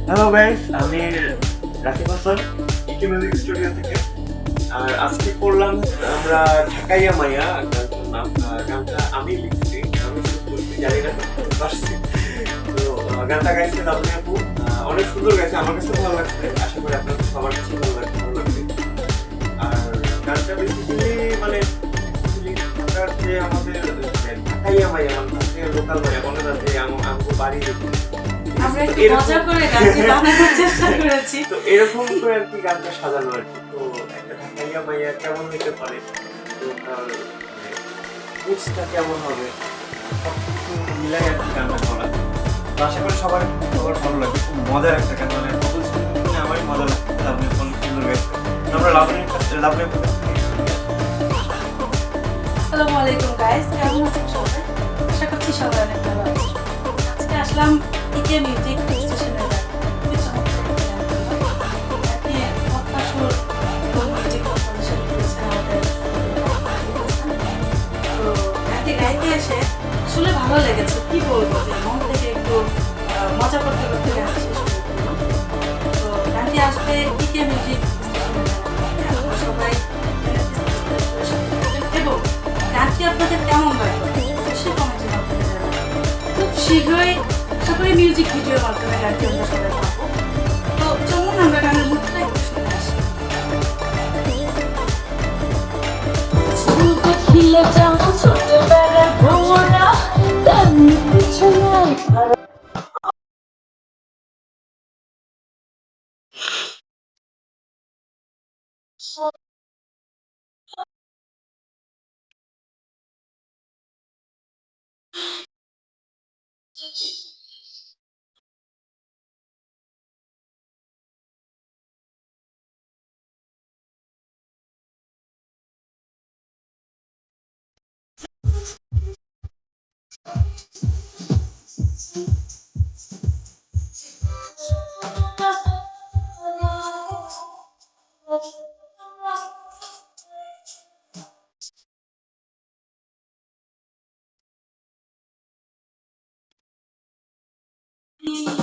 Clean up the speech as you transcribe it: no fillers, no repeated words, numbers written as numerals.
Hello guys, আমি রাকিব হাসান ইকে music studio থেকে। আর আজকে করলাম আমরা ঢাকাইয়া মাইয়া গানটার নাম। গানটা আমি লিখছি, আমি শুরু করছি, জানি না করতে পারছি। তো গানটা গাইছে লাবণী আপু। অনেক সুন্দর গাইছে, আমার কাছে ভালো লাগছে, আশা করি আপনাদের সবার কাছে ভালো লাগবে। আর গানটা বেসিক্যালি মানে ঢাকার যে আমাদের ঢাকাইয়া মাইয়া মানে লোকাল মাইয়া বলে না যে আমাকে বাড়ি দেখি, আমরা একটু মজা করে গানটি বানানোর চেষ্টা করেছি। তো এরকম করে আর কি গানটা সাজানো আর কি। তো একটা ঢাকাইয়া মাইয়া কেমন হইতে পারে, তো তার বুঝটা কেমন হবে, সবকিছু মিলাই আর কি গানটা করা। তো আশা করি সবার ভালো লাগবে। খুব মজার একটা গান, মানে সকল শুনে আমারই মজা লাগছে। লাবণী অনেক সুন্দর গাইছে। আমরা লাবণীর আসসালামু আলাইকুম গাইস, কেমন আছেন সবাই? আশা করছি সবাই অনেক ভালো আছেন। আজকে আসলাম ইকে মিউজিক স্টেশনের গান। খুবই চমৎকার একটা গান করলাম। আপনি মক্কাসুর মিউজিক কম্পোজিশন করেছেন আমাদের। তো গানটি গাইতে এসে আসলে ভালো লেগেছে, কি বলবো, যে মন থেকে একটু মজা করতে করতে গানটি শেষ করে দিলাম। তো গানটি আসবে ইকে মিউজিক স্টেশনের গান। আপনারা সবাই এবং গানটি আপনাদের কেমন লাগলো অবশ্যই কমেন্টে মাধ্যমে জানাবেন। খুব শীঘ্রই আশা করি মিউজিক ভিডিওর মাধ্যমে গানটি আমরা সবাই পাবো। তো চলুন আমরা গানের মুখটা একটু শুনে আসি। ছোটবেলার ভ্রমণা তার পিছনে